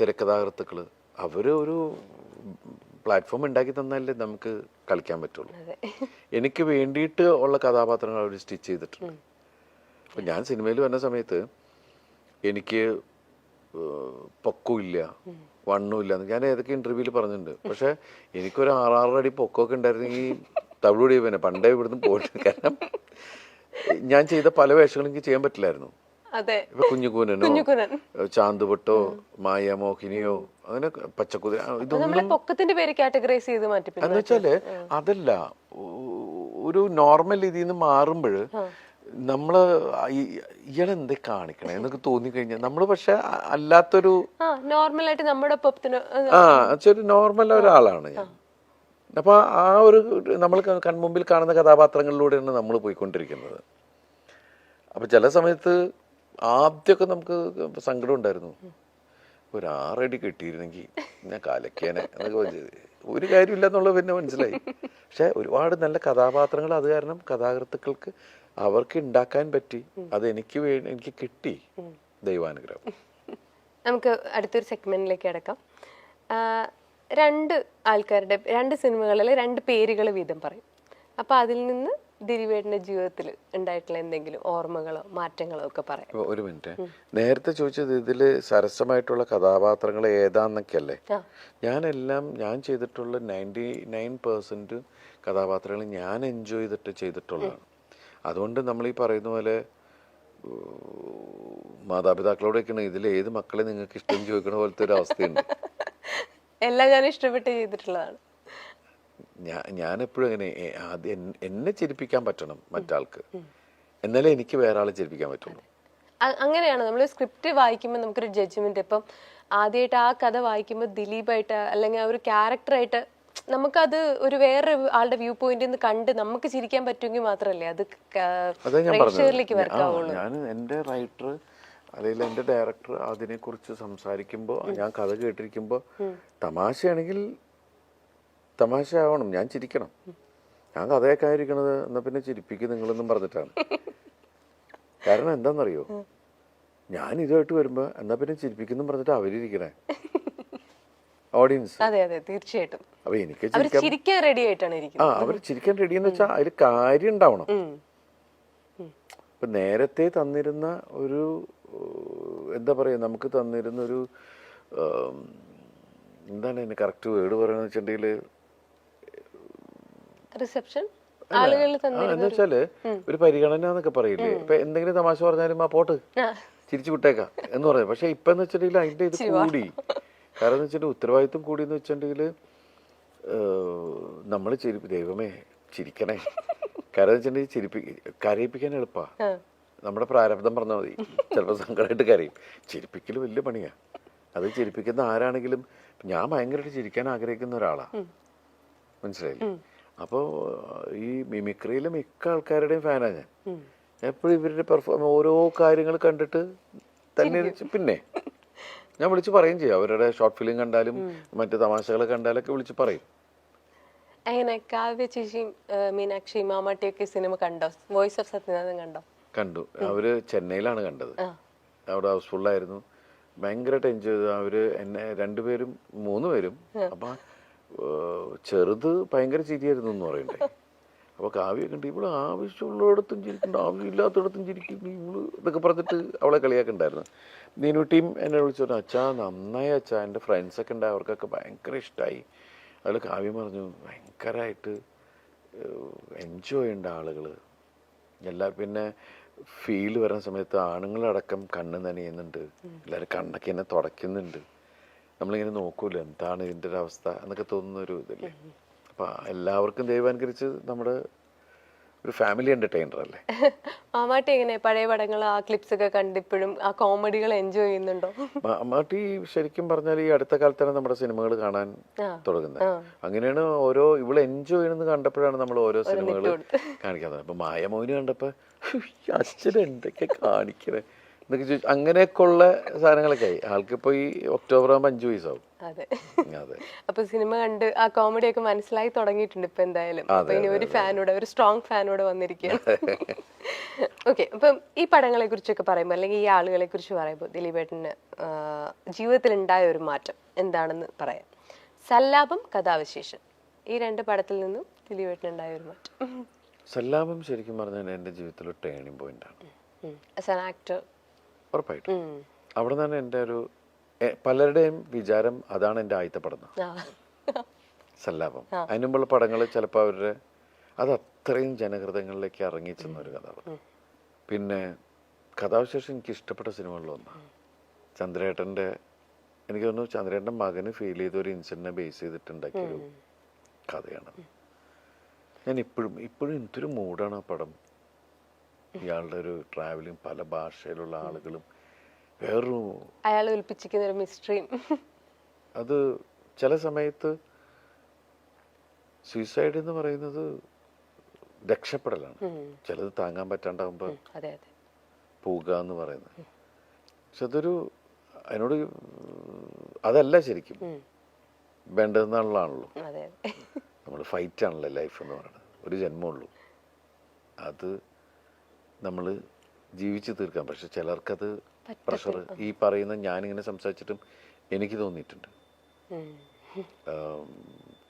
തിരക്കഥാകൃത്തുക്കള് അവര് ഒരു പ്ലാറ്റ്ഫോം ഉണ്ടാക്കി തന്നാലേ നമുക്ക് കളിക്കാൻ പറ്റുള്ളൂ. എനിക്ക് വേണ്ടിയിട്ട് ഉള്ള കഥാപാത്രങ്ങൾ അവർ സ്റ്റിച്ച് ചെയ്തിട്ടുണ്ട്. അപ്പം ഞാൻ സിനിമയിൽ വരുന്ന സമയത്ത് എനിക്ക് പൊക്കമില്ല, വണ്ണമില്ല. ഞാൻ ഏതൊക്കെ ഇന്റർവ്യൂവിൽ പറഞ്ഞിട്ടുണ്ട്. പക്ഷെ എനിക്കൊരു 6-6 അടി പൊക്കമൊക്കെ ഉണ്ടായിരുന്നെങ്കിൽ തവിടുപൊടി പിന്നെ പണ്ടേ ഇവിടുന്ന് പോയിട്ട്. കാരണം ഞാൻ ചെയ്ത പല വേഷങ്ങളും എനിക്ക് ചെയ്യാൻ പറ്റില്ലായിരുന്നു. ഇപ്പൊ കുഞ്ഞുകൂനനോ ചാന്തുപൊട്ടോ മായമോഹിനിയോ അങ്ങനെ പച്ചക്കുതിര എന്ന് വെച്ചാല് അതല്ല, ഒരു നോർമൽ രീതിയിൽ നിന്ന് മാറുമ്പോൾ നമ്മള് ഇയാളെന്തേ കാണിക്കണേ എന്നൊക്കെ തോന്നിക്കഴിഞ്ഞാൽ നമ്മള് പക്ഷെ അല്ലാത്തൊരു നോർമലായിട്ട് നമ്മുടെ നോർമൽ ഒരാളാണ് ഞാൻ. അപ്പൊ ആ ഒരു നമ്മൾ കൺമുമ്പിൽ കാണുന്ന കഥാപാത്രങ്ങളിലൂടെയാണ് നമ്മൾ പോയിക്കൊണ്ടിരിക്കുന്നത്. അപ്പൊ ചില സമയത്ത് ആദ്യമൊക്കെ നമുക്ക് സങ്കടം ഉണ്ടായിരുന്നു. ഒരു 6 അടി കിട്ടിയിരുന്നെങ്കിൽ ഞാൻ കലക്കേനെ എന്നൊക്കെ ഒരു കാര്യമില്ല എന്നുള്ളത് പിന്നെ മനസ്സിലായി. പക്ഷെ ഒരുപാട് നല്ല കഥാപാത്രങ്ങൾ അത് കാരണം കഥാകൃത്തുക്കൾക്ക് അവർക്ക് ഉണ്ടാക്കാൻ പറ്റി. അത് എനിക്ക് കിട്ടി, ദൈവാനുഗ്രഹം. നമുക്ക് അടുത്തൊരു സെഗ്മെന്റിലേക്ക് അടക്കാം. 2 ആൾക്കാരുടെ 2 സിനിമകളിലെ 2 പേരുകൾ വീതം പറയും. അപ്പൊ അതിൽ നിന്ന് ദിലീപേട്ടന്റെ ജീവിതത്തിൽ ഉണ്ടായിട്ടുള്ള എന്തെങ്കിലും ഓർമ്മകളോ മാറ്റങ്ങളോ ഒക്കെ പറയാം. ഒരു മിനിറ്റ്, നേരത്തെ ചോദിച്ചത് ഇതില് സരസമായിട്ടുള്ള കഥാപാത്രങ്ങൾ ഏതാന്നൊക്കെ അല്ലേ? ഞാൻ ചെയ്തിട്ടുള്ള 99% കഥാപാത്രങ്ങൾ ഞാൻ എൻജോയ് ചെയ്തിട്ടുള്ളതാണ്. അതുകൊണ്ട് നമ്മൾ ഈ പറയുന്ന പോലെ മാതാപിതാക്കളോടൊക്കെയാണ് ഇതിൽ ഏത് മക്കളെ നിങ്ങൾക്ക് ഇഷ്ടം ചോദിക്കണ പോലത്തെ ഒരു അവസ്ഥയുണ്ട്. എല്ലാം ഞാൻ ഇഷ്ടപ്പെട്ട് ചെയ്തിട്ടുള്ളതാണ്. ഞാൻ എപ്പോഴും അങ്ങനെ എന്നെ ചിരിപ്പിക്കാൻ പറ്റണം മറ്റാൾക്ക്, എന്നാലേ എനിക്ക് വേറെ ആളെ ചിരിപ്പിക്കാൻ പറ്റുള്ളൂ. അങ്ങനെയാണ് നമ്മൾ സ്ക്രിപ്റ്റ് വായിക്കുമ്പോൾ നമുക്കൊരു ജഡ്ജ്മെന്റ്. ഇപ്പം ആദ്യമായിട്ട് ആ കഥ വായിക്കുമ്പോൾ ദിലീപായിട്ട് അല്ലെങ്കിൽ ആ ഒരു ക്യാരക്ടറായിട്ട് നമുക്കത് ഒരു വേറെ ആളുടെ വ്യൂ പോയിന്റിൽ നിന്ന് കണ്ട് നമുക്ക് ചിരിക്കാൻ പറ്റുമെങ്കിൽ മാത്രമല്ലേ അത് പ്രേക്ഷകരിലേക്ക് വർക്കാവുള്ളൂ. ഞാൻ എൻ്റെ റൈറ്റർ അല്ലെങ്കിൽ എൻ്റെ ഡയറക്ടർ അതിനെ കുറിച്ച് സംസാരിക്കുമ്പോൾ ഞാൻ കഥ കേട്ടിരിക്കുമ്പോൾ തമാശയാണെങ്കിൽ തമാശയാവണം, ഞാൻ ചിരിക്കണം. ഞാൻ കഥയൊക്കെ ആയിരിക്കണത് എന്നാ പിന്നെ ചിരിപ്പിക്കും നിങ്ങളെന്നും പറഞ്ഞിട്ടാണ്. കാരണം എന്താണെന്നറിയോ, ഞാൻ ഇതുമായിട്ട് വരുമ്പോ എന്നാ പിന്നെ ചിരിപ്പിക്കുന്നു പറഞ്ഞിട്ട് അവരിയ്ക്കണേ ഓഡിയൻസ്. തീർച്ചയായിട്ടും. അപ്പൊ എനിക്ക് ചിരിക്കാൻ റെഡി ആയിട്ടാണ് അവര് ചിരിക്കാൻ റെഡി എന്ന് വെച്ചാൽ അതിൽ കാര്യം ഉണ്ടാവണം. ഇപ്പൊ നേരത്തെ തന്നിരുന്ന ഒരു എന്താ പറയാ, നമുക്ക് തന്നിരുന്ന ഒരു എന്താണ് അതിന് കറക്റ്റ് വേർഡ് പറയുന്നത് വെച്ചിട്ടുണ്ടെങ്കിൽ റിസപ്ഷൻ എന്ന് വെച്ചാല് ഒരു പരിഗണന എന്നൊക്കെ പറയില്ലേ. ഇപ്പൊ എന്തെങ്കിലും തമാശ പറഞ്ഞാലും ആ പോട്ട് ചിരിച്ചു വിട്ടേക്കാം എന്ന് പറയാം. പക്ഷെ ഇപ്പൊ എന്ന് വെച്ചിട്ടുണ്ടെങ്കിൽ അതിന്റെ ഇത് കൂടി. കാരണം എന്ന് വെച്ചിട്ടുണ്ടെങ്കിൽ ഉത്തരവാദിത്വം കൂടി എന്ന് വെച്ചിട്ടുണ്ടെങ്കിൽ നമ്മള് ദൈവമേ ചിരിക്കണേ. കാരണം എന്ന് വെച്ചിട്ടുണ്ടെങ്കിൽ കരയിപ്പിക്കാൻ എളുപ്പാ. നമ്മുടെ പ്രാരബ്ധം പറഞ്ഞാൽ മതി. ചിലപ്പോൾ സങ്കടമായിട്ട് കരയും. ചിരിപ്പിക്കൽ വലിയ പണിയാ. അത് ചിരിപ്പിക്കുന്ന ആരാണെങ്കിലും ഞാൻ ഭയങ്കരമായിട്ട് ചിരിക്കാൻ ആഗ്രഹിക്കുന്ന ഒരാളാ, മനസ്സിലായില്ലേ? അപ്പോൾ ഈ മിമിക്രിയിലെ മിക്ക ആൾക്കാരുടെയും ഫാനാണ് ഞാൻ. എപ്പോഴും ഇവരുടെ ഓരോ കാര്യങ്ങൾ കണ്ടിട്ട് തന്നെ പിന്നെ ഞാൻ വിളിച്ച് പറയും ചെയ്യും. അവരുടെ ഷോർട്ട് ഫിലിം കണ്ടാലും മറ്റു തമാശകൾ കണ്ടാലൊക്കെ വിളിച്ച് പറയും. അങ്ങനെ കാവ്യ ചേച്ചിയും മീനാക്ഷി മാമാട്ടിയൊക്കെ സിനിമ കണ്ടോ? വോയിസ് ഓഫ് സത്യനാഥൻ കണ്ടു. അവര് ചെന്നൈയിലാണ് കണ്ടത്. അവിടെ ഹൗസ്ഫുള്ളായിരുന്നു. ഭയങ്കരമായിട്ട് എൻജോയ് ചെയ്തു. അവര് എന്നെ 3 പേരും. അപ്പൊ ചെറുത് ഭയങ്കര ചിരിയായിരുന്നു എന്ന് പറയണ്ടേ. അപ്പൊ കാവ്യൊക്കെ ഉണ്ട്, ഇവള് ആവശ്യമുള്ളിടത്തും ചിരിക്കുന്നുണ്ട്, ആവശ്യമില്ലാത്തടത്തും ചിരിക്കുന്നു ഇവള് എന്നൊക്കെ പറഞ്ഞിട്ട് അവളെ കളിയാക്കുണ്ടായിരുന്നു. നീനുട്ടിയും എന്നെ വിളിച്ചു പറഞ്ഞു, അച്ഛാ നന്നായി അച്ഛാ, എൻ്റെ ഫ്രണ്ട്സൊക്കെ ഉണ്ട്, അവർക്കൊക്കെ ഭയങ്കര ഇഷ്ടമായി. അതിൽ കാവ്യം പറഞ്ഞു ഭയങ്കരമായിട്ട് എൻജോയ് ചെയ്യേണ്ട ആളുകൾ പിന്നെ ഫീൽ വരുന്ന സമയത്ത് ആണുങ്ങളടക്കം കണ്ണ് നനയുന്നുണ്ട്, എല്ലാവരും കണ്ണൊക്കെ എന്നെ തുടയ്ക്കുന്നുണ്ട്. നമ്മളിങ്ങനെ നോക്കൂല എന്താണ് ഇതിൻ്റെ ഒരു അവസ്ഥ എന്നൊക്കെ തോന്നുന്ന ഒരു ഇതല്ലേ. അപ്പം എല്ലാവർക്കും ദൈവാനുകരിച്ച് നമ്മുടെ ഒരു ഫാമിലി എന്റർടൈനർ അല്ലേ. മാമാട്ടി എങ്ങനെ പഴയ പടങ്ങൾ ആ ക്ലിപ്സ് ഒക്കെ കണ്ടിപ്പോഴും ആ കോമഡികൾ എൻജോയ് ചെയ്യുന്നുണ്ടോ? മാമാട്ടി ശരിക്കും പറഞ്ഞാൽ ഈ അടുത്ത കാലത്താണ് നമ്മുടെ സിനിമകൾ കാണാൻ തുടങ്ങുന്നത്. അങ്ങനെയാണ് ഇവള് എൻജോയ് ചെയ്യുന്നത് കണ്ടപ്പോഴാണ് നമ്മൾ ഓരോ സിനിമകൾ കാണിക്കാൻ. അപ്പൊ മായമോഹിനി കണ്ടപ്പോ അച്ഛൻ എന്തൊക്കെ കാണിക്കണേ എന്നൊക്കെ ചോദിച്ചു. അങ്ങനെയൊക്കെ ഉള്ള സാധനങ്ങളൊക്കെ ആയി. ആൾക്കിപ്പോ ഈ ഒക്ടോബർ ആകുമ്പോൾ 5 വയസ്സാവും. അതെ. അതെ. അപ്പൊ സിനിമ കണ്ട് ആ കോമഡി ഒക്കെ മനസ്സിലായി തുടങ്ങിയിട്ടുണ്ട് ഇപ്പൊ എന്തായാലും. അപ്പൊ ഇനി ഒരു ഫാനോടെ, ഒരു സ്ട്രോങ് ഫാനോടെ വന്നിരിക്കുകയാണ്. ഓക്കെ, അപ്പം ഈ പടങ്ങളെ കുറിച്ചൊക്കെ പറയുമ്പോൾ അല്ലെങ്കിൽ ഈ ആളുകളെ കുറിച്ച് പറയുമ്പോൾ ദിലീപേട്ടന് ജീവിതത്തിൽ ഉണ്ടായ ഒരു മാറ്റം എന്താണെന്ന് പറയാം. സല്ലാപം, കഥാവിശേഷൻ, ഈ 2 പടത്തിൽ നിന്നും ദിലീപേട്ടന് ഉണ്ടായ ഒരു മാറ്റം. സല്ലാപം ശരിക്കും പറഞ്ഞാൽ എൻ്റെ ജീവിതത്തിൽ ഒരു ടേണിംഗ് പോയിന്റ് ആണ്. ആസ് ആൻ ആക്ടർ ഉറപ്പായിട്ടും അവിടെ നിന്നാണ് എൻ്റെ ഒരു പലരുടെയും വിചാരം അതാണ് എൻ്റെ ആദ്യത്തെ പടം സല്ലാപം. അതിന് മുമ്പുള്ള പടങ്ങൾ ചിലപ്പോൾ അവരുടെ അത് അത്രയും ജനഹൃദയങ്ങളിലേക്ക് ഇറങ്ങിച്ചെന്ന ഒരു കഥാപാത്രം. പിന്നെ കഥാവിശേഷം എനിക്ക് ഇഷ്ടപ്പെട്ട സിനിമകളിലൊന്നാണ്. ചന്ദ്രേട്ടൻ്റെ, എനിക്ക് തോന്നുന്നു ചന്ദ്രേട്ടൻ്റെ മകന് ഫീൽ ചെയ്ത ഒരു ഇൻസിഡന്റിനെ ബേസ് ചെയ്തിട്ടുണ്ടാക്കിയൊരു കഥയാണ്. ഞാൻ ഇപ്പോഴും എന്തൊരു മൂഡാണ് ആ പടം. ഇയാളുടെ ഒരു ട്രാവലിങ്, പല ഭാഷയിലുള്ള ആളുകളും, വേറൊരു അയാൾ ഒളിപ്പിച്ചിരിക്കുന്ന ഒരു മിസ്റ്ററിയും. അത് ചില സമയത്ത് സൂയിസൈഡ് എന്ന് പറയുന്നത് രക്ഷപ്പെടലാണ്. ചിലത് താങ്ങാൻ പറ്റാണ്ടാവുമ്പോൾ പോവുക എന്ന് പറയുന്നത്. പക്ഷെ അതൊരു അതിനോട് അതല്ല ശരിക്കും വേണ്ടതെന്നുള്ളതാണല്ലോ. നമ്മൾ ഫൈറ്റ് ആണല്ലോ ലൈഫ് എന്ന് പറയുന്നത്. ഒരു ജന്മമുള്ളൂ, അത് നമ്മൾ ജീവിച്ച് തീർക്കാം. പക്ഷെ ചിലർക്കത് പ്രഷർ, ഈ പറയുന്ന ഞാനിങ്ങനെ സംസാരിച്ചിട്ടും എനിക്ക് തോന്നിയിട്ടുണ്ട്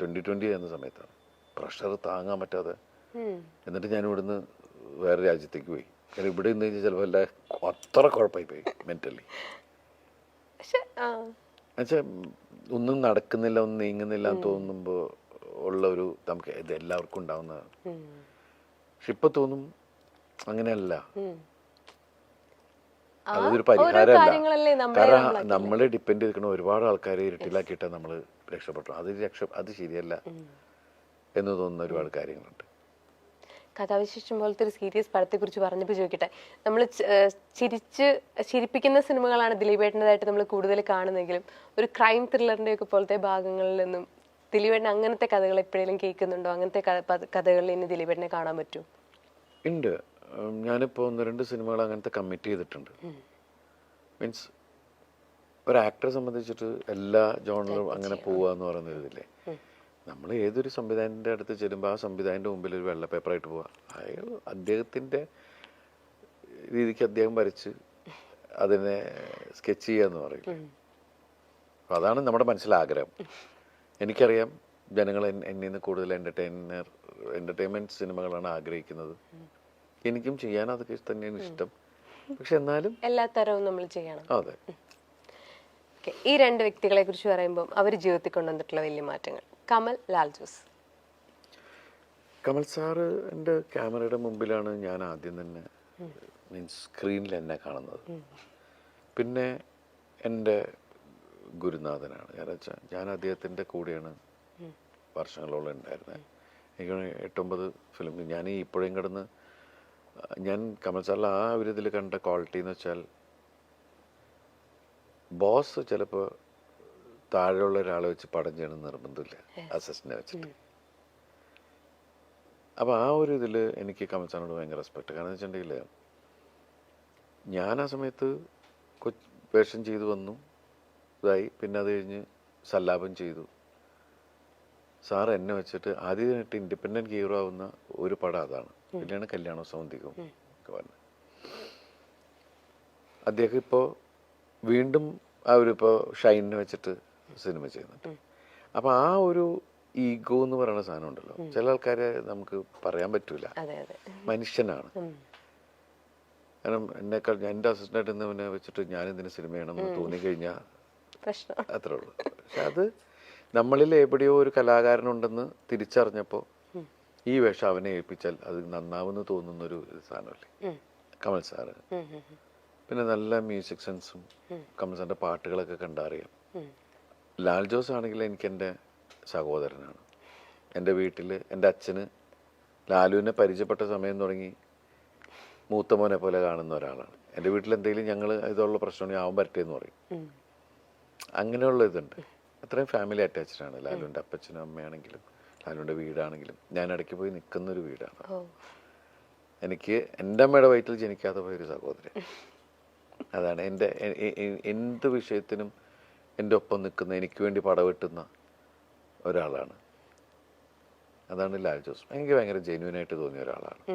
2020 എന്ന സമയത്താണ് പ്രഷർ താങ്ങാൻ പറ്റാതെ. എന്നിട്ട് ഞാൻ ഇവിടുന്ന് വേറെ രാജ്യത്തേക്ക് പോയി. കാരണം ഇവിടെ നിന്ന് കഴിഞ്ഞാൽ ചിലപ്പോൾ എല്ലാ അത്ര കുഴപ്പമായി പോയി മെന്റലി. എന്നുവെച്ചാൽ ഒന്നും നടക്കുന്നില്ല, ഒന്നും നീങ്ങുന്നില്ല എന്ന് തോന്നുമ്പോൾ ഉള്ള ഒരു, നമുക്ക് ഇത് എല്ലാവർക്കും ഉണ്ടാവുന്നതാണ്. പക്ഷെ ഇപ്പൊ തോന്നും അങ്ങനെയല്ല, അതൊരു പരിഹാരമല്ല. കാരണം നമ്മളെ ഡിപ്പെൻഡ് ചെയ്തിരിക്കുന്ന ഒരുപാട് ആൾക്കാരെ ഇരുട്ടിലാക്കിയിട്ട് നമ്മൾ രക്ഷപ്പെട്ടു. അത് ശരിയല്ല എന്ന് തോന്നുന്ന ഒരുപാട് കാര്യങ്ങളുണ്ട്. കഥാവിശേഷം പോലത്തെ ഒരു സീരിയസ് പടത്തെ കുറിച്ച് പറഞ്ഞപ്പോൾ ചോദിക്കട്ടെ, നമ്മൾ ചിരിപ്പിക്കുന്ന സിനിമകളാണ് ദിലീപേട്ടൻ്റെതായിട്ട് നമ്മൾ കൂടുതൽ കാണുന്നെങ്കിലും ഒരു ക്രൈം ത്രില്ലറിന്റെ ഒക്കെ പോലത്തെ ഭാഗങ്ങളിൽ നിന്നും ദിലീപേട്ടൻ അങ്ങനത്തെ കഥകൾ എപ്പോഴെങ്കിലും കേൾക്കുന്നുണ്ടോ? അങ്ങനത്തെ കഥകളിൽ ഇനി ദിലീപേട്ടനെ കാണാൻ പറ്റുമോ? ഉണ്ട്. ഞാനിപ്പോൾ 1-2 സിനിമകൾ അങ്ങനത്തെ കമ്മിറ്റ് ചെയ്തിട്ടുണ്ട്. മീൻസ് ഒരു ആക്ടറെ സംബന്ധിച്ചിട്ട് എല്ലാ ജോണറും അങ്ങനെ പോവുക എന്ന് പറയുന്ന ഇതില്ലേ. നമ്മൾ ഏതൊരു സംവിധായകൻ്റെ അടുത്ത് ചെല്ലുമ്പോൾ ആ സംവിധായകൻ്റെ മുമ്പിൽ ഒരു വെള്ള പേപ്പറായിട്ട് പോവുക. അയാൾ അദ്ദേഹത്തിൻ്റെ രീതിക്ക് അദ്ദേഹം വരച്ച് അതിനെ സ്കെച്ച് ചെയ്യുക എന്ന് പറയും. അപ്പോൾ അതാണ് നമ്മുടെ മനസ്സിലാഗ്രഹം. എനിക്കറിയാം ജനങ്ങൾ എന്നിൽ നിന്ന് കൂടുതൽ എൻ്റർടൈൻമെൻറ്റ് സിനിമകളാണ് ആഗ്രഹിക്കുന്നത്. എനിക്കും ചെയ്യാൻ അതൊക്കെ തന്നെയാണ് ഇഷ്ടം. പക്ഷെ എന്നാലും എല്ലാ തരവും നമ്മൾ ചെയ്യണം. അതെ. ഈ 2 വ്യക്തികളെ കുറിച്ച് പറയുമ്പോൾ അവർ ജീവിതത്തിൽ കൊണ്ടുവന്നിട്ടുള്ള വലിയ മാറ്റങ്ങൾ. കമൽ, ലാൽ ജോസ്. കമൽ സാറ് എൻ്റെ ക്യാമറയുടെ മുമ്പിലാണ് ഞാൻ ആദ്യം തന്നെ മീൻസ് സ്ക്രീനിൽ എന്നെ കാണുന്നത്. പിന്നെ എൻ്റെ ഗുരുനാഥനാണ്. കാരണം വെച്ചാൽ ഞാൻ അദ്ദേഹത്തിൻ്റെ കൂടെയാണ് വർഷങ്ങളോളം ഉണ്ടായിരുന്നത്. എനിക്ക് 8-9 ഫിലിം ഞാൻ ഇപ്പോഴും കിടന്ന് ഞാൻ കമൽ സാറിൽ ആ ഒരു ഇതിൽ കണ്ട ക്വാളിറ്റി എന്ന് വെച്ചാൽ, ബോസ് ചിലപ്പോൾ താഴെയുള്ള ഒരാളെ വെച്ച് പടം ചെയ്യണം നിർബന്ധമില്ല, അസിസ്റ്റന്റിനെ വെച്ചിട്ട്. അപ്പോൾ ആ ഒരു ഇതിൽ എനിക്ക് കമൽ സാറിനോട് ഭയങ്കര റെസ്പെക്ട്. കാരണം എന്ന് വെച്ചിട്ടുണ്ടെങ്കിൽ ഞാൻ ആ സമയത്ത് വേഷം ചെയ്തു വന്നു, ഇതായി. പിന്നെ അത് കഴിഞ്ഞ് സല്ലാപം ചെയ്തു. സാർ എന്നെ വെച്ചിട്ട് ആദ്യമായിട്ട് ഇൻഡിപെൻഡൻറ്റ് ഹീറോ ആവുന്ന ഒരു പടം അതാണ്. പിന്നെയാണ് കല്യാണവും സൗന്ദര്യവും ഒക്കെ പറഞ്ഞത്. അദ്ദേഹം ഇപ്പോൾ വീണ്ടും അവരിപ്പോൾ ഷൈനിനെ വെച്ചിട്ട് സിനിമ ചെയ്യുന്നുണ്ട്. അപ്പോൾ ആ ഒരു ഈഗോ എന്ന് പറയുന്ന സാധനം ഉണ്ടല്ലോ, ചില ആൾക്കാരെ നമുക്ക് പറയാൻ പറ്റൂല. മനുഷ്യനാണ്. കാരണം എന്നെക്കാൾ എൻ്റെ അസിസ്റ്റൻ്റായിട്ട് ഇന്നവനെ വെച്ചിട്ട് ഞാനെന്തിനു സിനിമ ചെയ്യണമെന്ന് തോന്നിക്കഴിഞ്ഞാൽ അത്രേ ഉള്ളൂ. പക്ഷെ അത് നമ്മളിൽ എവിടെയോ ഒരു കലാകാരനുണ്ടെന്ന് തിരിച്ചറിഞ്ഞപ്പോൾ ഈ വേഷം അവനെ ഏൽപ്പിച്ചാൽ അത് നന്നാവെന്ന് തോന്നുന്നൊരു സാധനമല്ലേ കമൽ സാറ്. പിന്നെ നല്ല മ്യൂസിക് സെൻസും കമൽ സാറിൻ്റെ പാട്ടുകളൊക്കെ കണ്ടറിയാം. ലാൽ ജോസ് ആണെങ്കിൽ എനിക്ക് എൻ്റെ സഹോദരനാണ്. എൻ്റെ വീട്ടിൽ എൻ്റെ അച്ഛന് ലാലുവിനെ പരിചയപ്പെട്ട സമയം തുടങ്ങി മൂത്ത മോനെ പോലെ കാണുന്ന ഒരാളാണ്. എൻ്റെ വീട്ടിൽ എന്തെങ്കിലും ഞങ്ങൾ ഇതുള്ള പ്രശ്നമാണെങ്കിൽ ആവും പറ്റേന്ന് പറയും. അങ്ങനെയുള്ള ഇതുണ്ട്. അത്രയും ഫാമിലി അറ്റാച്ച്ഡാണ് ലാലുവിൻ്റെ അപ്പച്ചനും അമ്മയാണെങ്കിലും ലാലുവിൻ്റെ വീടാണെങ്കിലും. ഞാൻ ഇടയ്ക്ക് പോയി നിൽക്കുന്നൊരു വീടാണ്. എനിക്ക് എൻ്റെ അമ്മയുടെ വയറ്റിൽ ജനിക്കാതെ പോയൊരു സഹോദരൻ. അതാണ് എൻ്റെ എന്ത് വിഷയത്തിനും എൻ്റെ ഒപ്പം നിൽക്കുന്ന, എനിക്ക് വേണ്ടി പടവെട്ടുന്ന ഒരാളാണ്. അതാണ് ലാൽ ജോസ്. എനിക്ക് ഭയങ്കര ജെന്യൂനായിട്ട് തോന്നിയ ഒരാളാണ്.